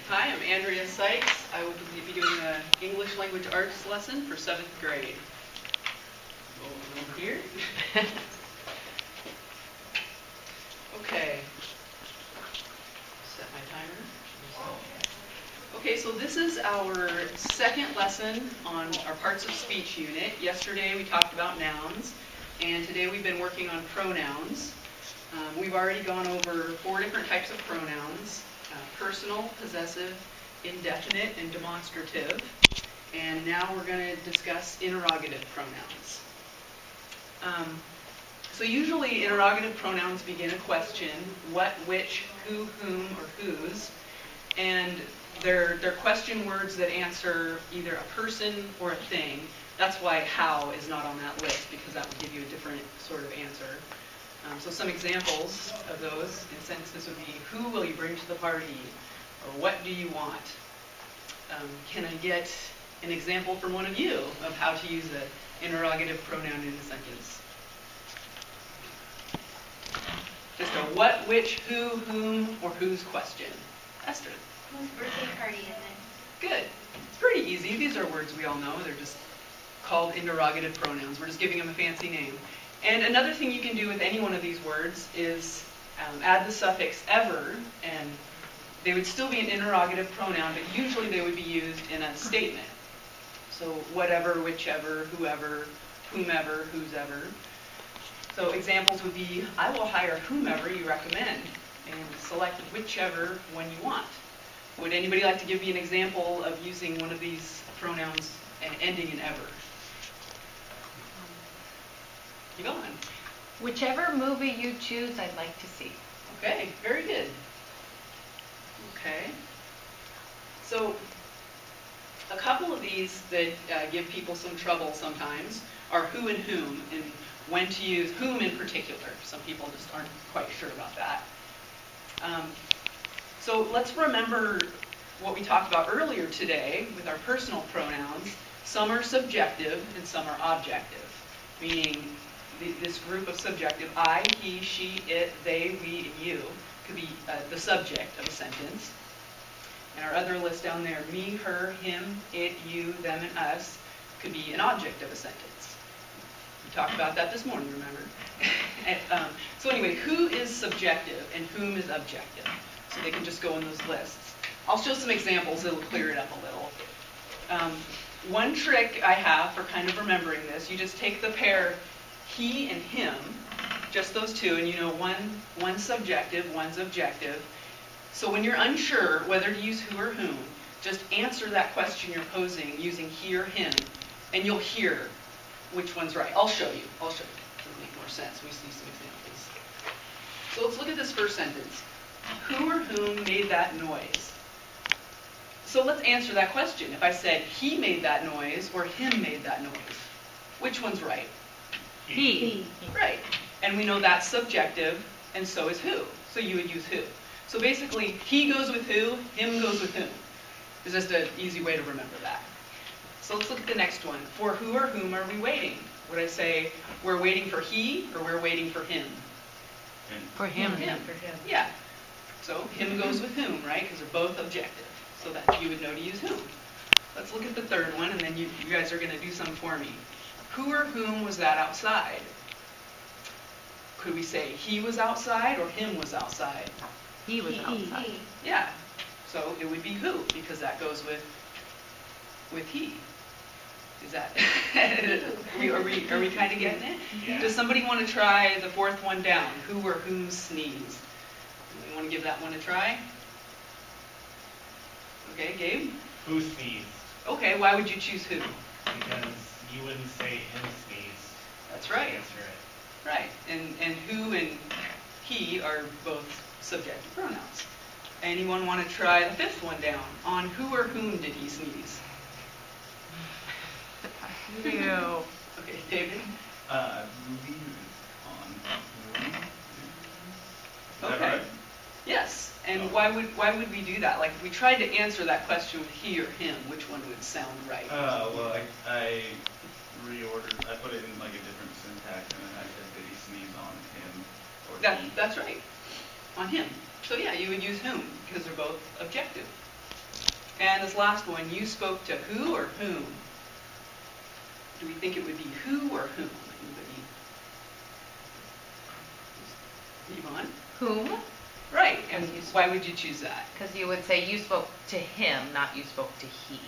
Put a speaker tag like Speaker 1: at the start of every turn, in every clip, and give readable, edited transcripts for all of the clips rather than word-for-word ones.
Speaker 1: Hi, I'm Andrea Sykes. I will be doing an English language arts lesson for 7th grade. Go over here. Okay. Set my timer. Okay, so this is our second lesson on our parts of speech unit. Yesterday we talked about nouns, and today we've been working on pronouns. We've already gone over 4 different types of pronouns: personal, possessive, indefinite, and demonstrative. And now we're going to discuss interrogative pronouns. So usually interrogative pronouns begin a question: what, which, who, whom, or whose. And they're question words that answer either a person or a thing. That's why how is not on that list, because that would give you a different sort of answer. So some examples of those in sentences would be: who will you bring to the party? Or what do you want? Can I get an example from one of you of how to use an interrogative pronoun in a sentence? Just a what, which, who, whom, or whose question. Esther.
Speaker 2: Whose birthday party is it?
Speaker 1: Good. It's pretty easy. These are words we all know. They're just called interrogative pronouns. We're just giving them a fancy name. And another thing you can do with any one of these words is add the suffix ever, and they would still be an interrogative pronoun, but usually they would be used in a statement. So whatever, whichever, whoever, whomever, whosever. So examples would be: I will hire whomever you recommend, and select whichever one you want. Would anybody like to give me an example of using one of these pronouns and ending in ever? Keep going.
Speaker 3: Whichever movie you choose, I'd like to see.
Speaker 1: Okay, very good. Okay. So a couple of these that give people some trouble sometimes are who and whom, and when to use whom in particular. Some people just aren't quite sure about that. So let's remember what we talked about earlier today with our personal pronouns. Some are subjective and some are objective, meaning this group of subjective, I, he, she, it, they, we, and you, could be the subject of a sentence. And our other list down there, me, her, him, it, you, them, and us, could be an object of a sentence. We talked about that this morning, remember? So anyway, who is subjective and whom is objective? So they can just go in those lists. I'll show some examples that'll clear it up a little. One trick I have for kind of remembering this: you just take the pair he and him, just those two, and you know one's subjective, one's objective. So when you're unsure whether to use who or whom, just answer that question you're posing using he or him, and you'll hear which one's right. I'll show you. It'll make more sense. We see some examples. So let's look at this first sentence. Who or whom made that noise? So let's answer that question. If I said he made that noise or him made that noise, which one's right?
Speaker 3: He.
Speaker 1: Right. And we know that's subjective, and so is who. So you would use who. So basically, he goes with who, him goes with whom. It's just an easy way to remember that. So let's look at the next one. For who or whom are we waiting? Would I say we're waiting for he or we're waiting for him?
Speaker 3: For him.
Speaker 1: Him. Yeah. So him goes with whom, right? Because they're both objective. So that you would know to use whom. Let's look at the third one, and then you guys are going to do some for me. Who or whom was that outside? Could we say he was outside or him was outside?
Speaker 3: He was outside.
Speaker 1: Yeah. So it would be who, because that goes with he. Is that are we kind of getting it?
Speaker 4: Yeah.
Speaker 1: Does somebody want to try the fourth one down? Who or whom sneeze? You want to give that one a try? Okay, Gabe?
Speaker 4: Who sneezed?
Speaker 1: Okay, why would you choose who?
Speaker 4: Because you wouldn't say him sneezed.
Speaker 1: That's right.
Speaker 4: Answer it.
Speaker 1: Right. And who and he are both subjective pronouns. Anyone want to try the fifth one down? On who or whom did he sneeze?
Speaker 3: You.
Speaker 1: Okay, David?
Speaker 4: Ruby on. Is that
Speaker 1: Okay.
Speaker 4: right?
Speaker 1: Yes. And why would we do that? Like, if we tried to answer that question with he or him, which one would sound right?
Speaker 4: Well, I reordered. I put it in like a different syntax, and then I said, did he sneeze on him or he?
Speaker 1: That's right. On him. So yeah, you would use whom, because they're both objective. And this last one, you spoke to who or whom? Do we think it would be who or whom? Anybody? Yvonne?
Speaker 3: Whom?
Speaker 1: Right, and why would you choose that?
Speaker 3: Because you would say you spoke to him, not you spoke to he.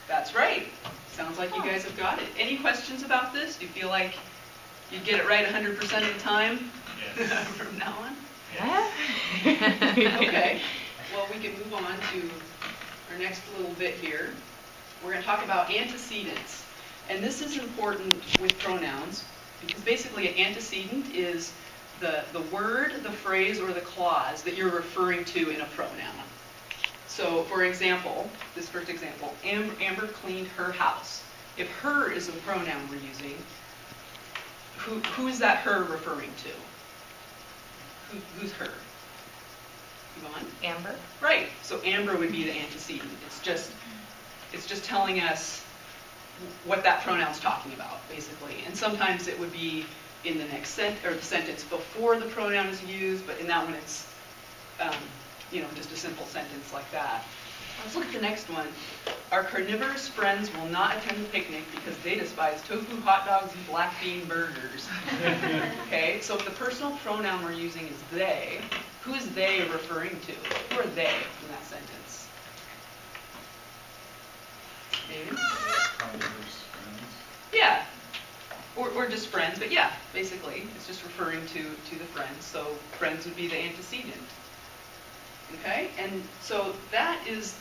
Speaker 1: That's right. Sounds like you guys have got it. Any questions about this? Do you feel like you get it right 100% of the time?
Speaker 4: Yes.
Speaker 1: From now on?
Speaker 3: Yeah.
Speaker 1: Okay. Well, we can move on to our next little bit here. We're going to talk about antecedents. And this is important with pronouns because basically an antecedent is the word, the phrase, or the clause that you're referring to in a pronoun. So, for example, this first example, Amber cleaned her house. If her is the pronoun we're using, who is that her referring to? Who's her? Yvonne?
Speaker 3: Amber?
Speaker 1: Right. So Amber would be the antecedent. It's just telling us what that pronoun's talking about, basically. And sometimes it would be in the next the sentence before the pronoun is used, but in that one it's just a simple sentence like that. Let's look at the next one. Our carnivorous friends will not attend the picnic because they despise tofu hot dogs and black bean burgers. Okay, so if the personal pronoun we're using is they, who is they referring to? Who are they in that sentence? David? Yeah. Or just friends, but yeah, basically, it's just referring to the friends. So friends would be the antecedent. Okay, and so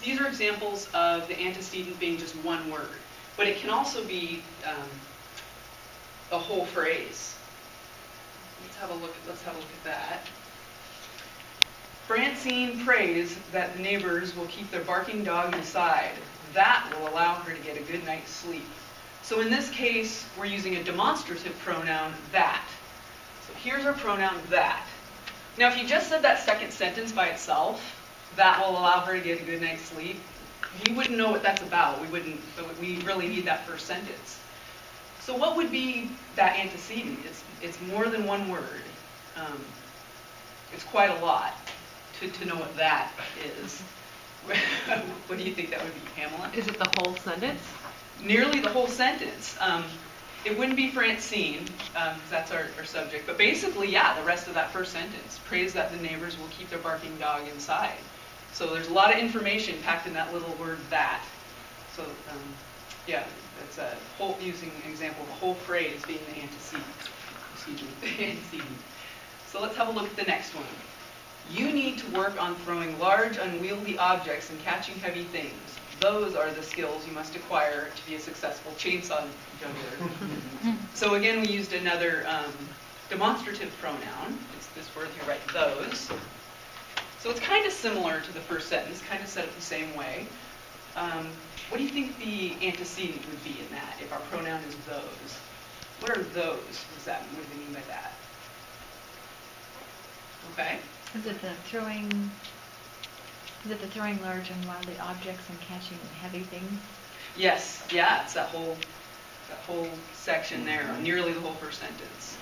Speaker 1: these are examples of the antecedent being just one word, but it can also be a whole phrase. Let's have a look at that. Francine prays that the neighbors will keep their barking dog inside. That will allow her to get a good night's sleep. So in this case, we're using a demonstrative pronoun, that. So here's our pronoun, that. Now, if you just said that second sentence by itself, that will allow her to get a good night's sleep, we wouldn't know what that's about. We really need that first sentence. So what would be that antecedent? It's more than one word. It's quite a lot to know what that is. What do you think that would be, Pamela?
Speaker 3: Is it the whole sentence?
Speaker 1: Nearly the whole sentence. It wouldn't be Francine, because that's our subject. But basically, yeah, the rest of that first sentence. Prays that the neighbors will keep their barking dog inside. So there's a lot of information packed in that little word, that. So, yeah, that's using an example of the whole phrase being the antecedent. Excuse me, the antecedent. So let's have a look at the next one. You need to work on throwing large, unwieldy objects and catching heavy things. Those are the skills you must acquire to be a successful chainsaw juggler. So again, we used another demonstrative pronoun. It's this word here, right? Those. So it's kind of similar to the first sentence, kind of set up the same way. What do you think the antecedent would be in that if our pronoun is those? What are those? What do they mean by that? Okay.
Speaker 5: Is it the throwing large and wildly objects and catching heavy things?
Speaker 1: Yes, yeah, it's that whole section there, nearly the whole first sentence.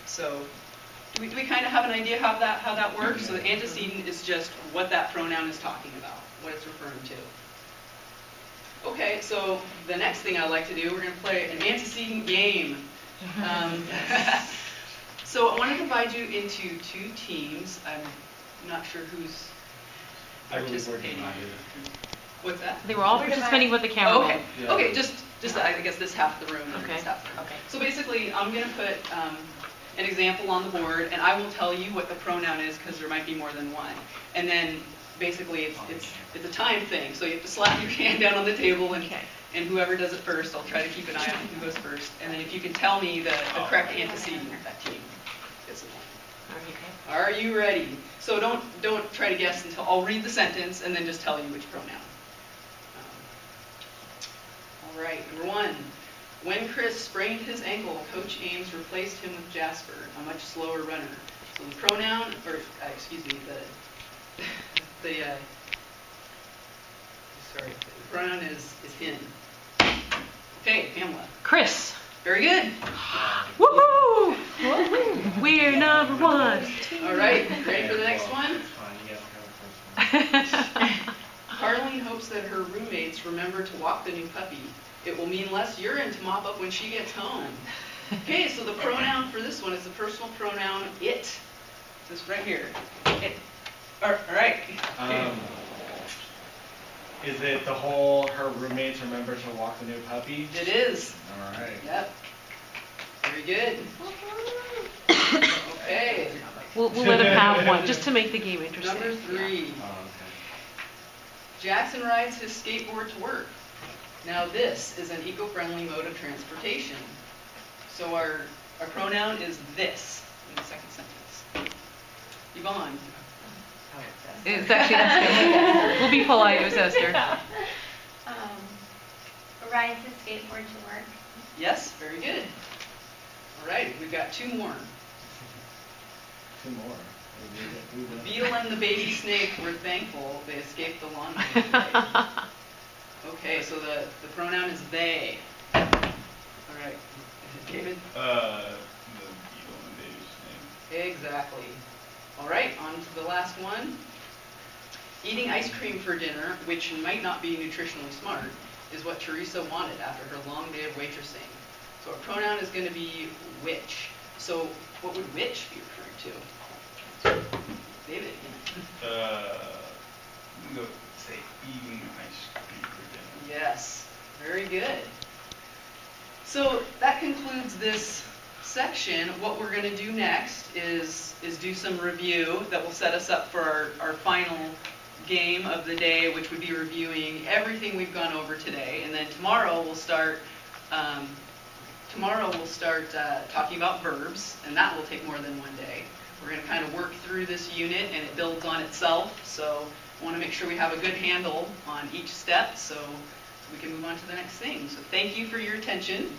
Speaker 1: So, do we kind of have an idea how that works? So the antecedent is just what that pronoun is talking about, what it's referring to. Okay, so the next thing I'd like to do, we're going to play an antecedent game. So I want to divide you into two teams. I'm not sure who's participating.
Speaker 3: What's that? They were all participating with the camera.
Speaker 1: Oh, okay. Yeah. Okay, just I guess this half of the room.
Speaker 3: Okay.
Speaker 1: This half of the room.
Speaker 3: Okay.
Speaker 1: So basically, I'm going to put an example on the board, and I will tell you what the pronoun is because there might be more than one. And then basically, it's a time thing. So you have to slap your hand down on the table, and whoever does it first, I'll try to keep an eye on who goes first. And then if you can tell me the correct antecedent, that team gets the point. Are you ready? So don't try to guess until I'll read the sentence and then just tell you which pronoun. All right, number one. When Chris sprained his ankle, Coach Ames replaced him with Jasper, a much slower runner. So the pronoun, or excuse me, the pronoun is him. Okay, Pamela.
Speaker 3: Chris.
Speaker 1: Very good.
Speaker 3: Woohoo! We're number one.
Speaker 1: All right, ready for the next one? Carlene hopes that her roommates remember to walk the new puppy. It will mean less urine to mop up when she gets home. Okay, so the pronoun for this one is the personal pronoun it. This right here. It. All right.
Speaker 6: Is it the whole her roommates remember to walk the new puppy?
Speaker 1: It is.
Speaker 6: All right.
Speaker 1: Yep. Very good. Okay.
Speaker 7: We'll let him have one, just to make the game interesting.
Speaker 1: Number 3.
Speaker 6: Oh, okay.
Speaker 1: Jackson rides his skateboard to work. Now this is an eco-friendly mode of transportation. So our pronoun is this in the second sentence. Yvonne.
Speaker 7: It's actually Esther. We'll be polite, it was Esther.
Speaker 2: Rides his skateboard to work.
Speaker 1: Yes, very good. All right, we've got 2 more.
Speaker 6: 2 more.
Speaker 1: The beetle and the baby snake were thankful they escaped the lawnmower today. Okay, so the pronoun is they. All right, David?
Speaker 4: The beetle and baby snake.
Speaker 1: Exactly. All right, on to the last one. Eating ice cream for dinner, which might not be nutritionally smart, is what Teresa wanted after her long day of waitressing. So our pronoun is going to be which. So what would which be referring to? David?
Speaker 4: I'm going to say eating ice cream for dinner.
Speaker 1: Yes, very good. So that concludes this section. What we're going to do next is do some review that will set us up for our final game of the day, which would be reviewing everything we've gone over today. And then tomorrow we'll start talking about verbs, and that will take more than one day. We're going to kind of work through this unit, and it builds on itself. So I want to make sure we have a good handle on each step so we can move on to the next thing. So thank you for your attention.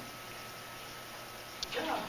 Speaker 1: Good job.